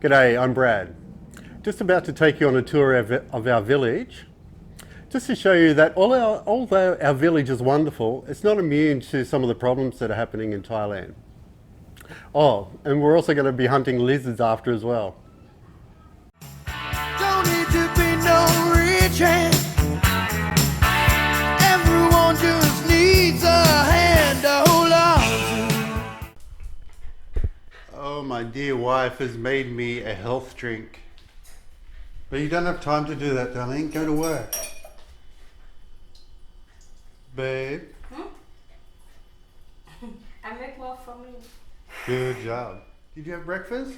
G'day, I'm Brad. Just about to take you on a tour of our village, just to show you that although our village is wonderful, it's not immune to some of the problems that are happening in Thailand. Oh, and we're also going to be hunting lizards after as well. Don't need to be no rich hand. Everyone just needs a hand to hold on to. Oh, my dear wife has made me a health drink. But you don't have time to do that, darling. Go to work. Babe. I make more for me. Good job. Did you have breakfast?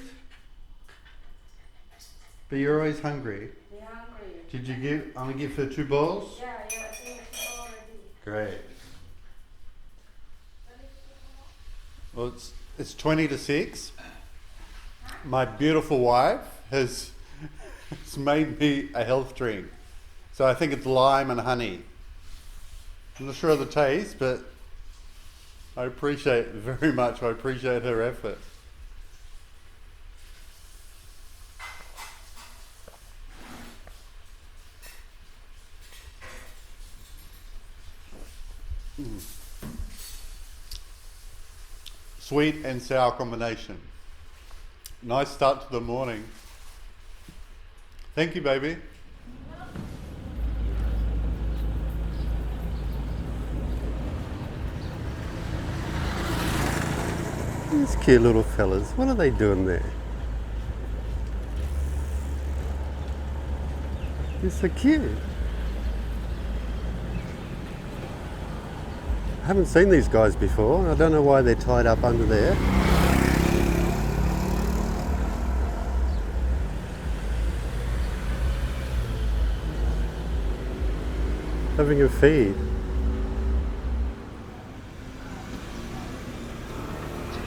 But you're always hungry. We're hungry. Did you only give her 2 bowls? Yeah, I think it's already. Great. Well, it's 20 to 6. My beautiful wife has made me a health drink. So I think it's lime and honey. I'm not sure of the taste, but I appreciate it very much. I appreciate her effort. Sweet and sour combination. Nice start to the morning. Thank you, baby. These cute little fellas, what are they doing there? You're so cute. I haven't seen these guys before. I don't know why they're tied up under there. Having a feed.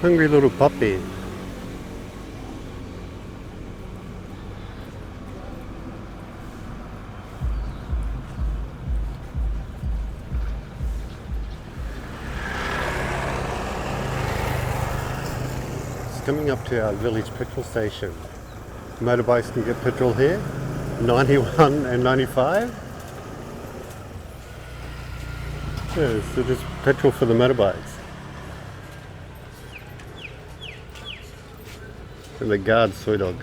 Hungry little puppy. It's coming up to our village petrol station. Motorbikes can get petrol here, 91 and 95. Yeah, so just petrol for the motorbikes. And the guard soy dog.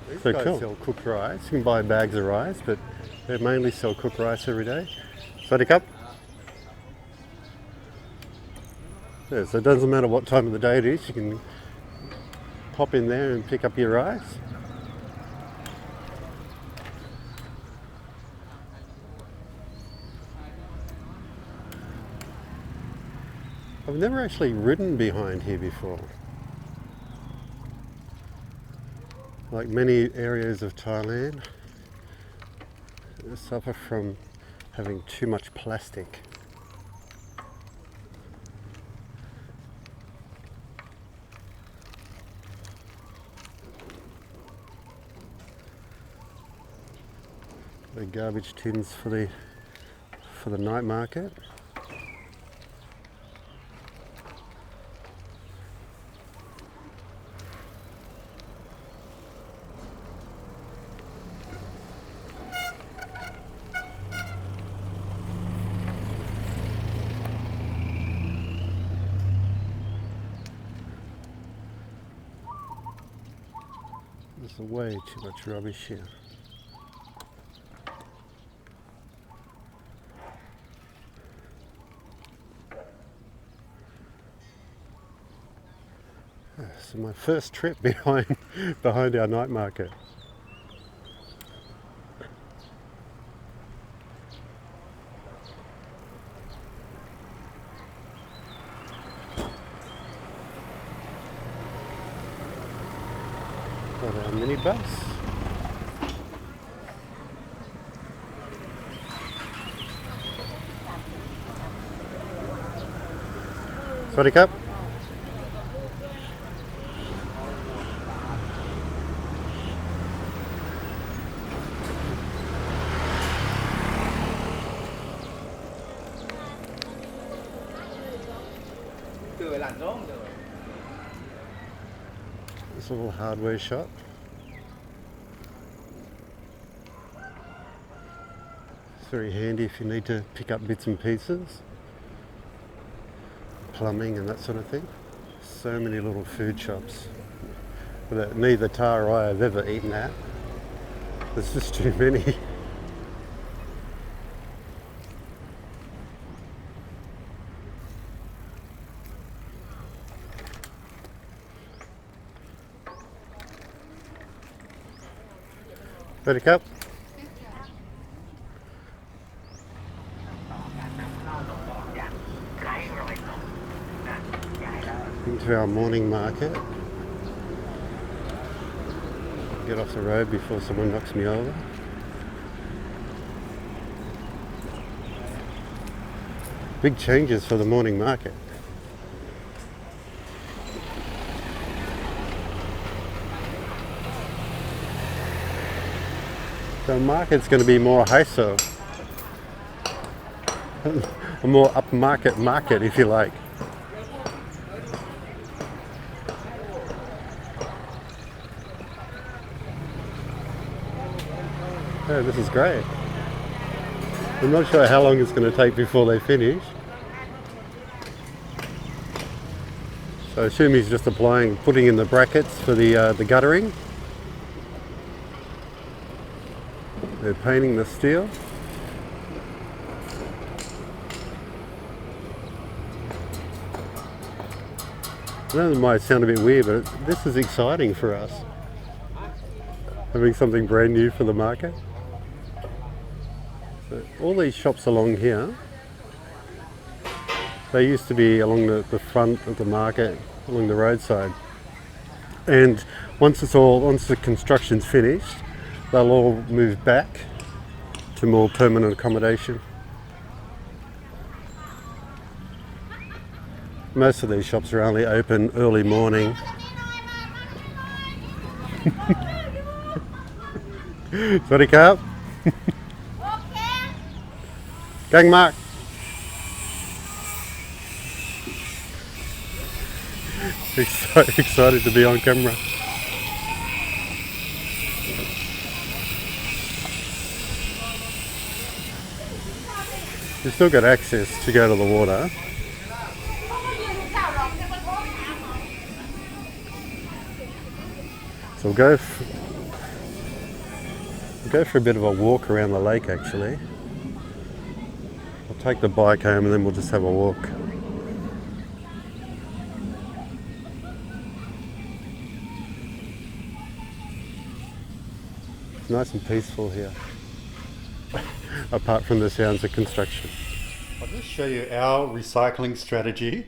These guys cool. Sell cooked rice. You can buy bags of rice, but they mainly sell cooked rice every day. Sawasdee cup. Yeah, so it doesn't matter what time of the day it is, you can pop in there and pick up your rice. I've never actually ridden behind here before. Like many areas of Thailand, they suffer from having too much plastic. The garbage tins for the night market. There's way too much rubbish here. So my first trip behind our night market. Got our minibus. Sawasdee cup. Từ làn gió không được. This little hardware shop. It's very handy if you need to pick up bits and pieces. Plumbing and that sort of thing. So many little food shops that neither Tara or I have ever eaten at. There's just too many. Buttercup? Into our morning market. Get off the road before someone knocks me over. Big changes for the morning market. The market's going to be more high-so. A more upmarket market, if you like. Oh, this is great. I'm not sure how long it's going to take before they finish. So I assume he's just putting in the brackets for the guttering. They're painting the steel. I know it might sound a bit weird, but this is exciting for us. Having something brand new for the market. So all these shops along here, they used to be along the front of the market, along the roadside. And once the construction's finished, they'll all move back to more permanent accommodation. Most of these shops are only open early morning. Sorry, Carp. Gang Mark. Excited to be on camera. You've still got access to go to the water. So we'll go for a bit of a walk around the lake actually. I'll take the bike home and then we'll just have a walk. It's nice and peaceful here, apart from the sounds of construction. I'll just show you our recycling strategy.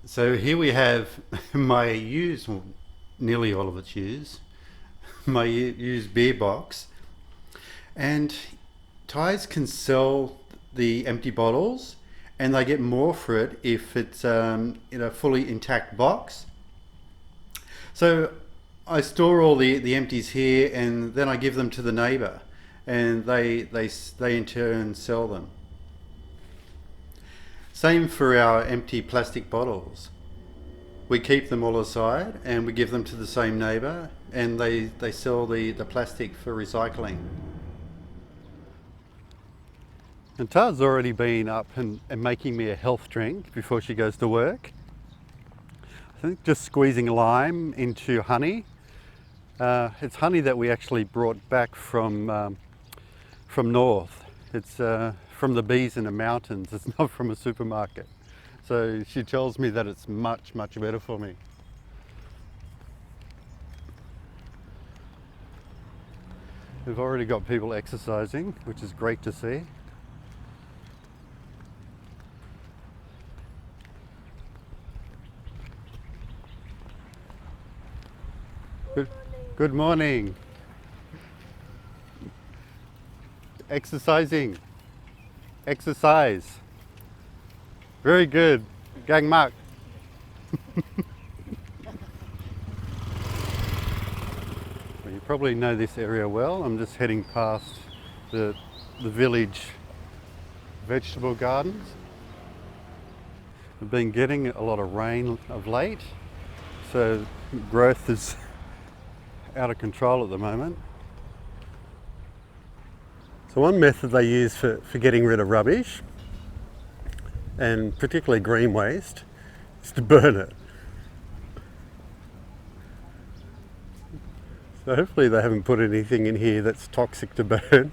So here we have my used, well, nearly all of it's used, my used beer box, and Thais can sell the empty bottles and they get more for it if it's in a fully intact box. So I store all the empties here and then I give them to the neighbour and they in turn sell them. Same for our empty plastic bottles. We keep them all aside and we give them to the same neighbour and they sell the plastic for recycling. And Tara's already been up and making me a health drink before she goes to work. I think just squeezing lime into honey. It's honey that we actually brought back from north. It's from the bees in the mountains. It's not from a supermarket. So she tells me that it's much, much better for me. We've already got people exercising, which is great to see. Good morning. Exercising. Exercise. Very good. Gang Mark. Well, you probably know this area well. I'm just heading past the village vegetable gardens. We've been getting a lot of rain of late, So growth is out of control at the moment. So one method they use for getting rid of rubbish, and particularly green waste, is to burn it. So hopefully they haven't put anything in here that's toxic to burn.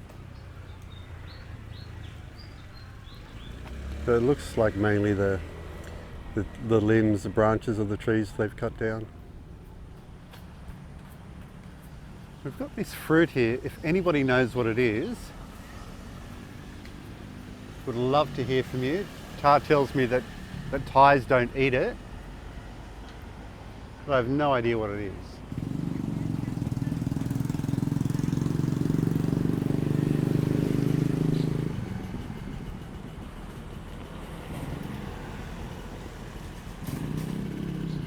So it looks like mainly the limbs, the branches of the trees they've cut down. We've got this fruit here. If anybody knows what it is, would love to hear from you. Tar tells me that Thais don't eat it, but I have no idea what it is.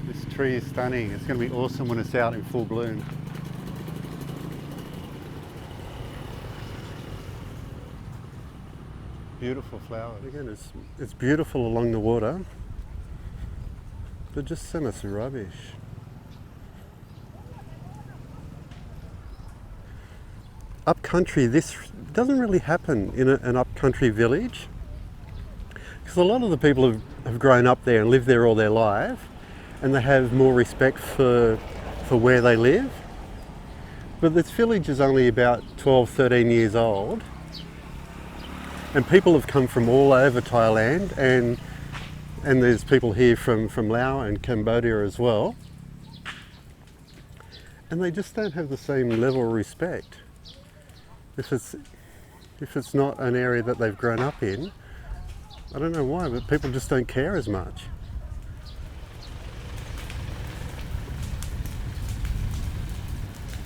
This tree is stunning. It's going to be awesome when it's out in full bloom. Beautiful flowers. Again, it's beautiful along the water, but just so much rubbish. Upcountry, this doesn't really happen in an upcountry village, because a lot of the people have grown up there and lived there all their life, and they have more respect for where they live. But this village is only about 12, 13 years old. And people have come from all over Thailand, and there's people here from Laos and Cambodia as well. And they just don't have the same level of respect. If it's not an area that they've grown up in, I don't know why, but people just don't care as much.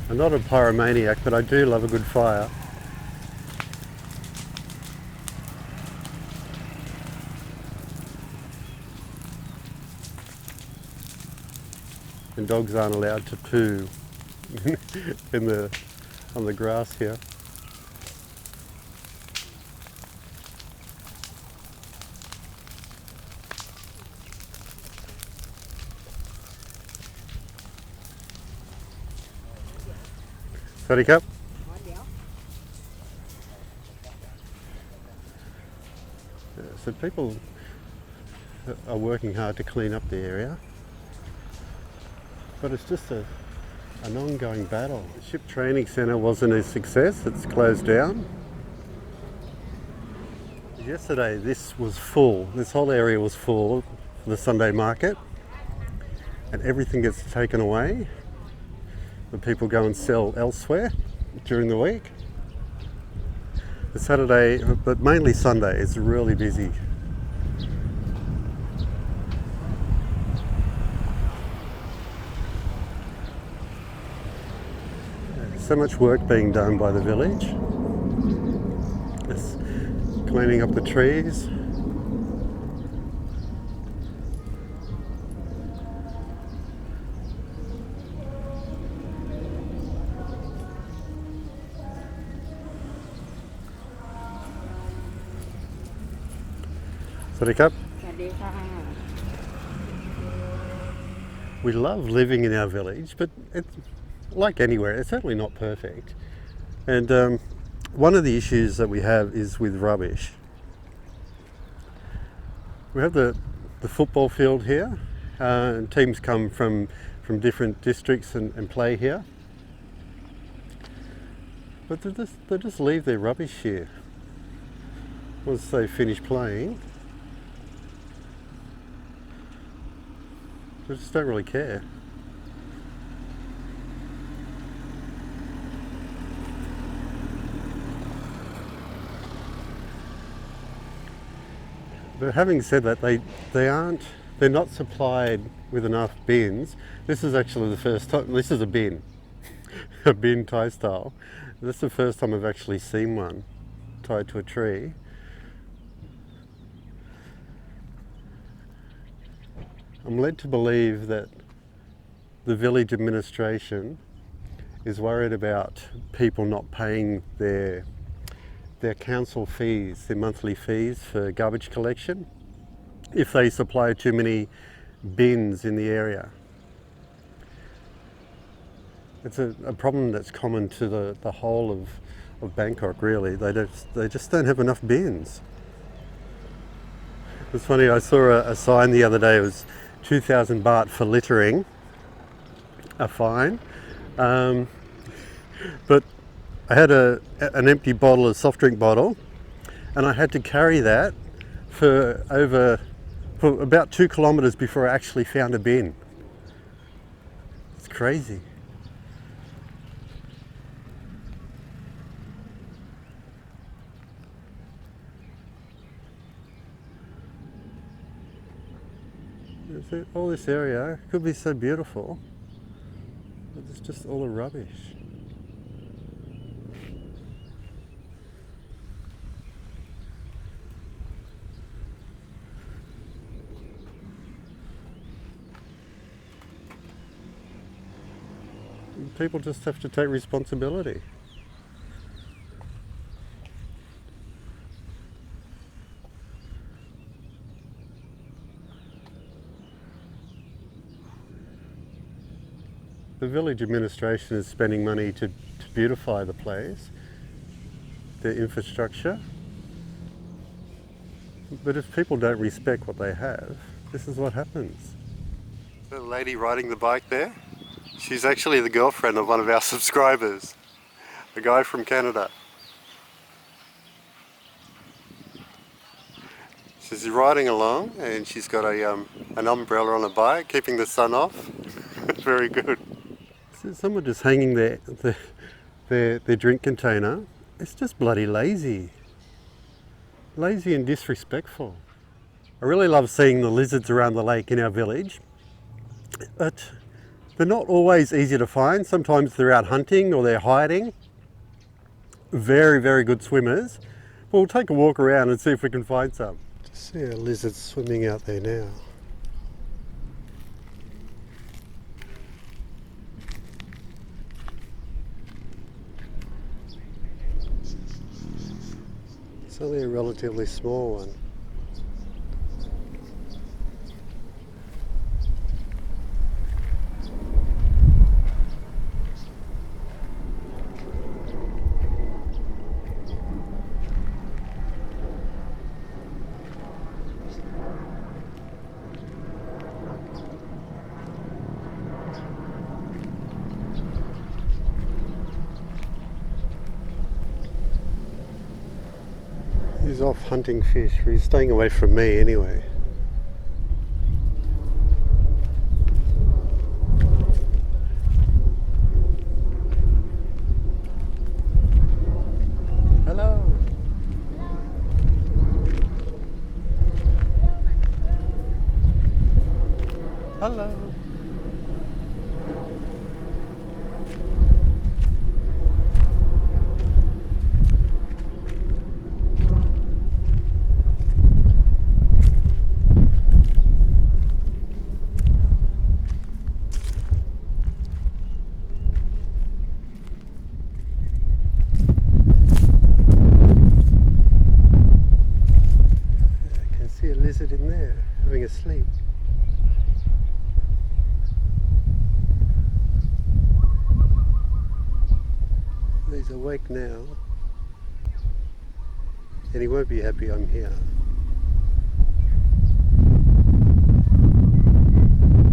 I'm not a pyromaniac, but I do love a good fire. And dogs aren't allowed to poo on the grass here. Sorry, Cup. So people are working hard to clean up the area. But it's just an ongoing battle. The ship training centre wasn't a success, it's closed down. Yesterday this was full, this whole area was full for the Sunday market, and everything gets taken away. The people go and sell elsewhere during the week. The Saturday, but mainly Sunday, is really busy. So much work being done by the village. It's cleaning up the trees. Sorry, Cup. We love living in our village, but it's like anywhere, it's certainly not perfect. And one of the issues that we have is with rubbish. We have the football field here, and teams come from different districts and play here. But they just leave their rubbish here once they finish playing. They just don't really care. But having said that, they're not supplied with enough bins. This is actually the first time, this is a bin, a bin Thai style. This is the first time I've actually seen one tied to a tree. I'm led to believe that the village administration is worried about people not paying their council fees, their monthly fees for garbage collection, if they supply too many bins in the area. It's a problem that's common to the whole of Bangkok, really. They just don't have enough bins. It's funny, I saw a sign the other day. It was 2,000 baht for littering, a fine. But I had an empty bottle, a soft drink bottle, and I had to carry that for about 2 kilometres before I actually found a bin. It's crazy. All this area could be so beautiful, but it's just all the rubbish. People just have to take responsibility. The village administration is spending money to beautify the place, the infrastructure. But if people don't respect what they have, this is what happens. The lady riding the bike there, she's actually the girlfriend of one of our subscribers, a guy from Canada. She's riding along and she's got an umbrella on a bike, keeping the sun off. Very good. So someone just hanging their drink container. It's just bloody lazy. Lazy and disrespectful. I really love seeing the lizards around the lake in our village, but they're not always easy to find. Sometimes they're out hunting or they're hiding. Very, very good swimmers. But we'll take a walk around and see if we can find some. Just see a lizard swimming out there now. It's only a relatively small one. He's off hunting fish, but he's staying away from me anyway. Hello. Hello. In there, having a sleep. He's awake now, and he won't be happy I'm here.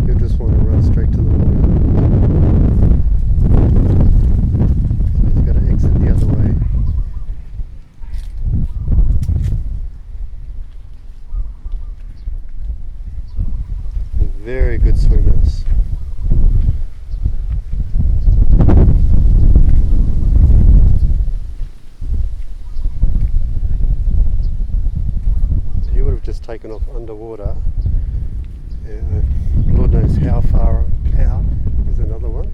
He'll just want to run straight to the water. So he's got to exit the other way. Very good swimmers. He would have just taken off underwater. Lord knows how far out. There's another one.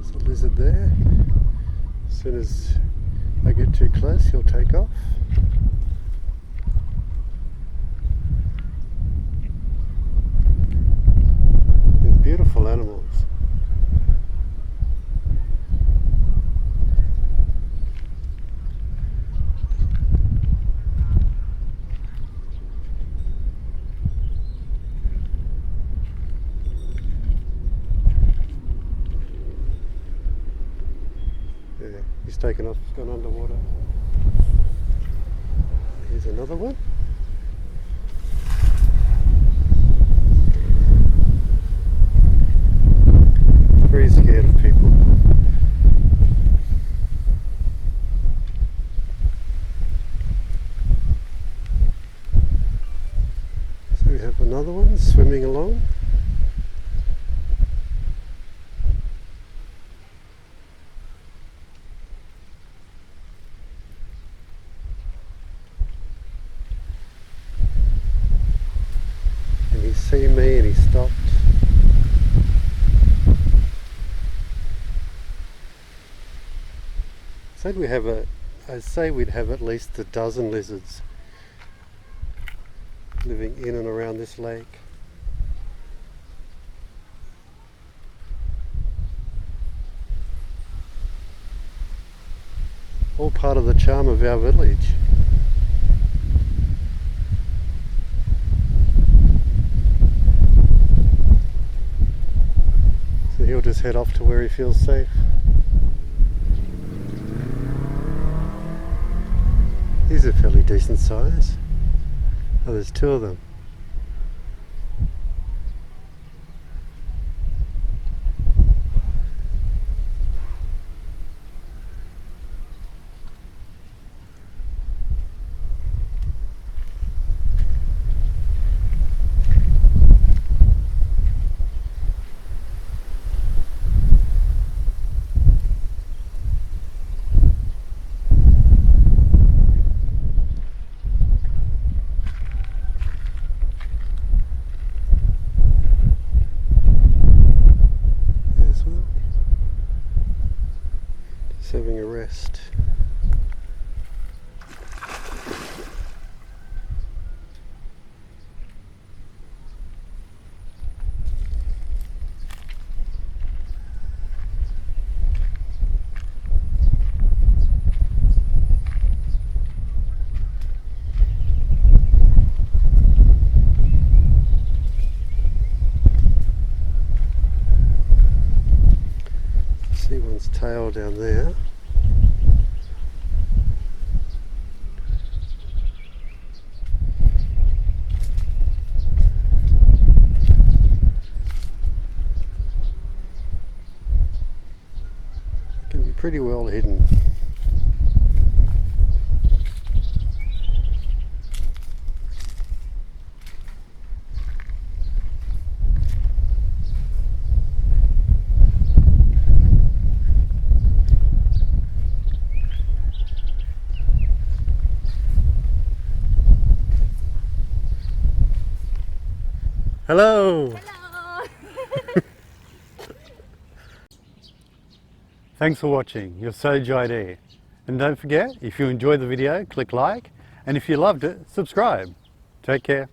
There's a lizard there. As soon as I get too close, he'll take off. Beautiful animals. taken off, it's gone underwater. Here's another one. Very scared of people. So we have another one swimming along. And he seen me and he stopped. I'd say we'd have at least a dozen lizards living in and around this lake. All part of the charm of our village. So he'll just head off to where he feels safe. These are fairly decent size. Oh, there's two of them. Having a rest. See one's tail down there. Can be pretty well hidden. Hello! Hello. Thanks for watching. You're so JD. And don't forget, if you enjoyed the video, click like, and if you loved it, subscribe. Take care.